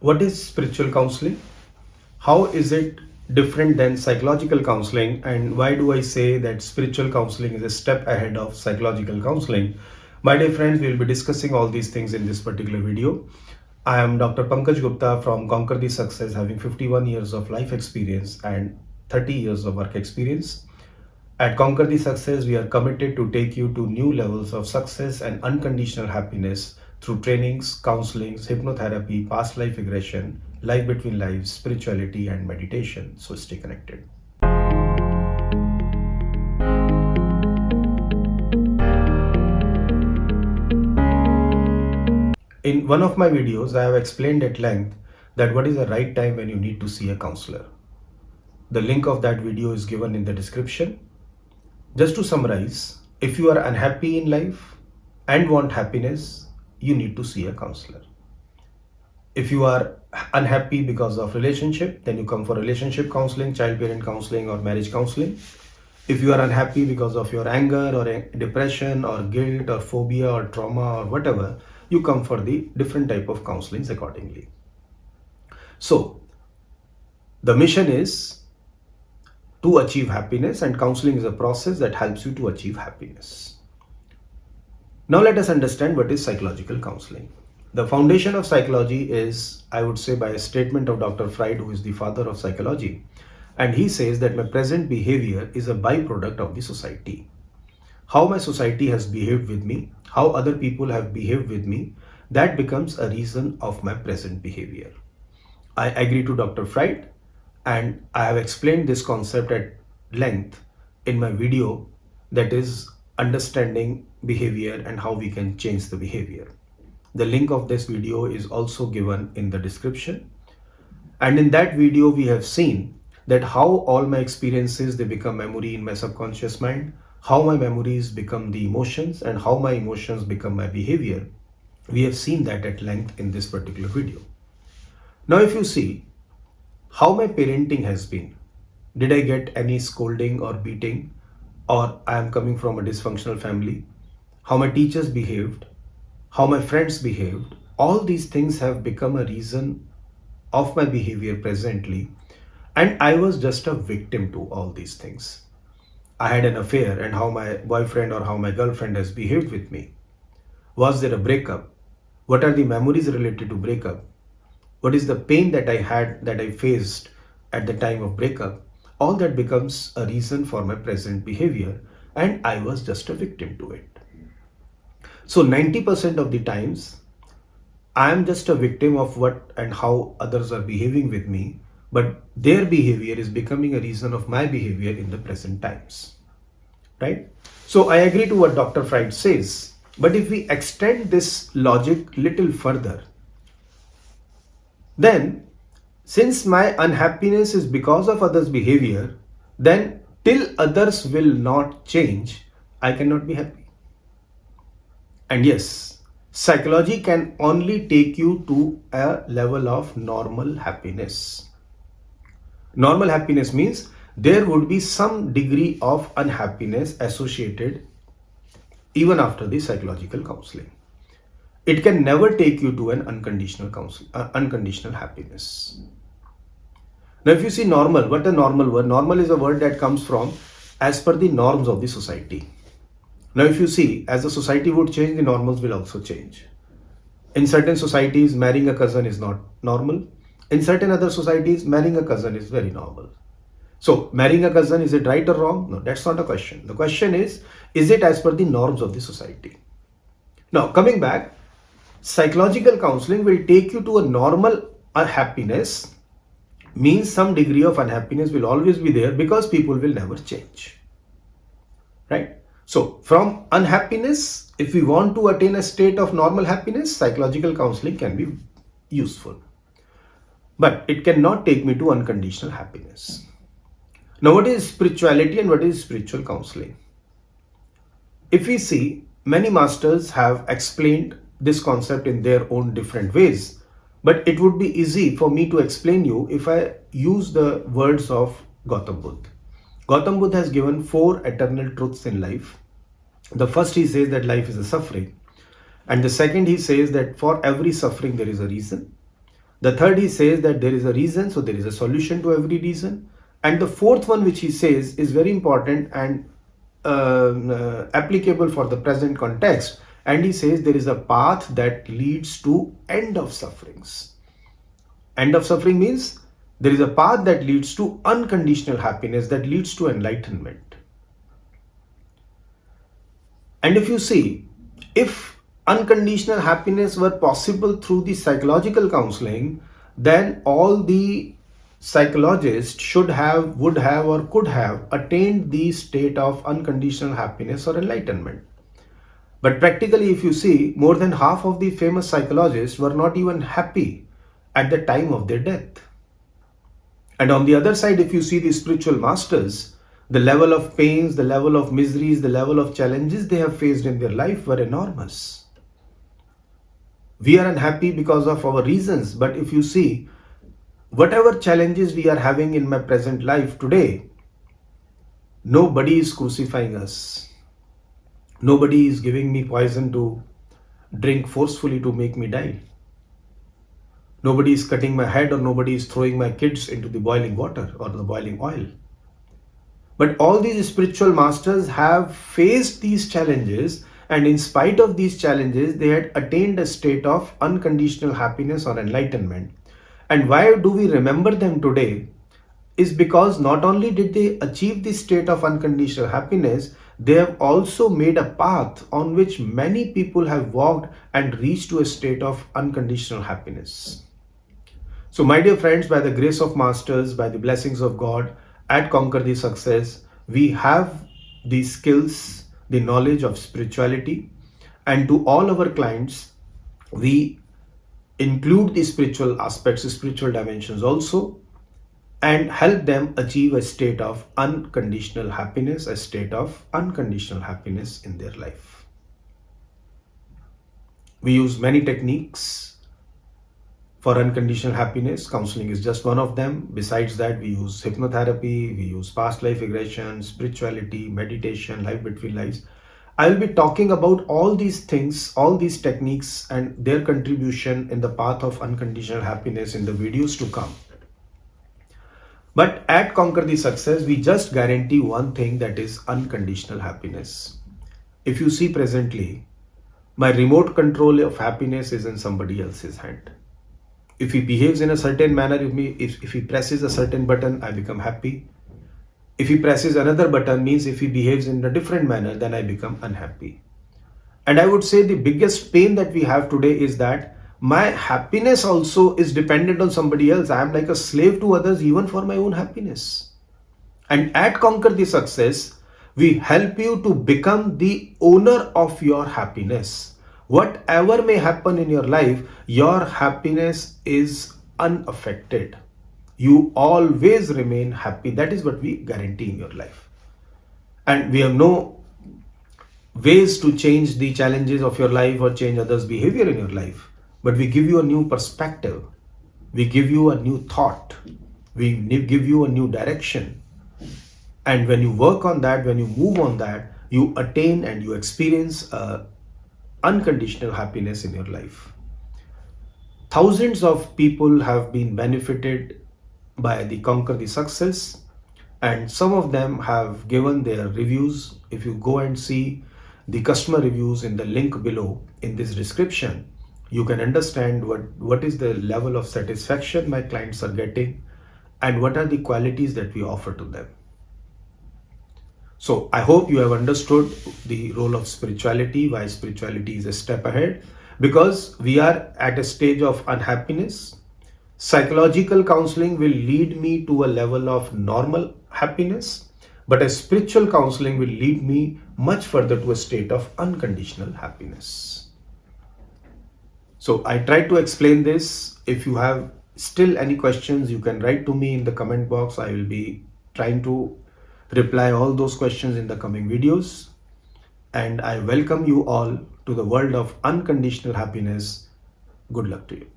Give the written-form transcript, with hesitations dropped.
What is spiritual counseling? How is it different than psychological counseling? And why do I say that spiritual counseling is a step ahead of psychological counseling? My dear friends, we will be discussing all these things in this particular video. I am Dr. Pankaj Gupta from Conquer the Success, having 51 years of life experience and 30 years of work experience. At Conquer the Success, we are committed to take you to new levels of success and unconditional happiness through trainings, counselings, hypnotherapy, past life regression, life between lives, spirituality, and meditation. So stay connected. In one of my videos, I have explained at length that what is the right time when you need to see a counselor. The link of that video is given in the description. Just to summarize, if you are unhappy in life and want happiness, you need to see a counselor. If you are unhappy because of relationship, then you come for relationship counseling, child parent counseling, or marriage counseling. If you are unhappy because of your anger or depression or guilt or phobia or trauma or whatever, you come for the different type of counselings accordingly. So the mission is to achieve happiness, and counseling is a process that helps you to achieve happiness. Now let us understand what is psychological counseling. The foundation of psychology is, I would say, by a statement of Dr. Freud, who is the father of psychology. And he says that my present behavior is a byproduct of the society. How my society has behaved with me, how other people have behaved with me, that becomes a reason of my present behavior. I agree to Dr. Freud, and I have explained this concept at length in my video, that is understanding behavior and how we can change the behavior. The link of this video is also given in the description. And in that video, we have seen that how all my experiences, they become memory in my subconscious mind, how my memories become the emotions, and how my emotions become my behavior. We have seen that at length in this particular video. Now, if you see how my parenting has been, did I get any scolding or beating, or I am coming from a dysfunctional family, how my teachers behaved, how my friends behaved, all these things have become a reason of my behavior presently, and I was just a victim to all these things. I had an affair, and how my boyfriend or how my girlfriend has behaved with me. Was there a breakup? What are the memories related to breakup? What is the pain that I had, that I faced at the time of breakup? All that becomes a reason for my present behavior, and I was just a victim to it. So 90% of the times, I am just a victim of what and how others are behaving with me, but their behavior is becoming a reason of my behavior in the present times, right? So I agree to what Dr. Freud says, but if we extend this logic little further, then since my unhappiness is because of others' behavior, then till others will not change, I cannot be happy. And yes, psychology can only take you to a level of normal happiness. Normal happiness means there would be some degree of unhappiness associated even after the psychological counseling. It can never take you to an unconditional happiness. Now, if you see normal, what a normal word? Normal is a word that comes from as per the norms of the society. Now, if you see, as the society would change, the normals will also change. In certain societies, marrying a cousin is not normal. In certain other societies, marrying a cousin is very normal. So, marrying a cousin, is it right or wrong? No, that's not a question. The question is it as per the norms of the society? Now, coming back, psychological counseling will take you to a normal happiness, means some degree of unhappiness will always be there because people will never change, right? So from unhappiness, if we want to attain a state of normal happiness, psychological counseling can be useful, but it cannot take me to unconditional happiness. Now, what is spirituality and what is spiritual counseling? If we see, many masters have explained this concept in their own different ways, but it would be easy for me to explain you if I use the words of Gautam Buddha. Gautam Buddha has given 4 eternal truths in life. The first, he says that life is a suffering. And the second, he says that for every suffering there is a reason. The third, he says that there is a reason, so there is a solution to every reason. And the fourth one, which he says is very important and applicable for the present context. And he says there is a path that leads to end of sufferings. End of suffering means there is a path that leads to unconditional happiness, that leads to enlightenment. And if you see, if unconditional happiness were possible through the psychological counseling, then all the psychologists should have, would have, or could have attained the state of unconditional happiness or enlightenment. But practically, if you see, more than half of the famous psychologists were not even happy at the time of their death. And on the other side, if you see the spiritual masters, the level of pains, the level of miseries, the level of challenges they have faced in their life were enormous. We are unhappy because of our reasons, but if you see, whatever challenges we are having in my present life today, nobody is crucifying us. Nobody is giving me poison to drink forcefully to make me die. Nobody is cutting my head, or nobody is throwing my kids into the boiling water or the boiling oil. But all these spiritual masters have faced these challenges, and in spite of these challenges, they had attained a state of unconditional happiness or enlightenment. And why do we remember them today? Is because not only did they achieve this state of unconditional happiness, they have also made a path on which many people have walked and reached to a state of unconditional happiness. So, my dear friends, by the grace of Masters, by the blessings of God, at Conquer the Success, we have the skills, the knowledge of spirituality, and to all our clients, we include the spiritual aspects, spiritual dimensions also, and help them achieve a state of unconditional happiness, a state of unconditional happiness in their life. We use many techniques for unconditional happiness. Counseling is just one of them. Besides that, we use hypnotherapy, we use past life regression, spirituality, meditation, life between lives. I will be talking about all these things, all these techniques and their contribution in the path of unconditional happiness in the videos to come. But at Conquer the Success, we just guarantee one thing, that is unconditional happiness. If you see presently, my remote control of happiness is in somebody else's hand. If he behaves in a certain manner, if he presses a certain button, I become happy. If he presses another button, means if he behaves in a different manner, then I become unhappy. And I would say the biggest pain that we have today is that my happiness also is dependent on somebody else. I am like a slave to others, even for my own happiness. And at Conquer the Success, we help you to become the owner of your happiness. Whatever may happen in your life, your happiness is unaffected. You always remain happy. That is what we guarantee in your life. And we have no ways to change the challenges of your life or change others' behavior in your life. But we give you a new perspective. We give you a new thought. We give you a new direction. And when you work on that, when you move on that, you attain and you experience unconditional happiness in your life. Thousands of people have been benefited by the Conquer the Success, and some of them have given their reviews. If you go and see the customer reviews in the link below in this description, you can understand what is the level of satisfaction my clients are getting and what are the qualities that we offer to them. So I hope you have understood the role of spirituality, why spirituality is a step ahead, because we are at a stage of unhappiness. Psychological counseling will lead me to a level of normal happiness, but a spiritual counseling will lead me much further to a state of unconditional happiness. So I tried to explain this. If you have still any questions, you can write to me in the comment box. I will be trying to reply all those questions in the coming videos. And I welcome you all to the world of unconditional happiness. Good luck to you.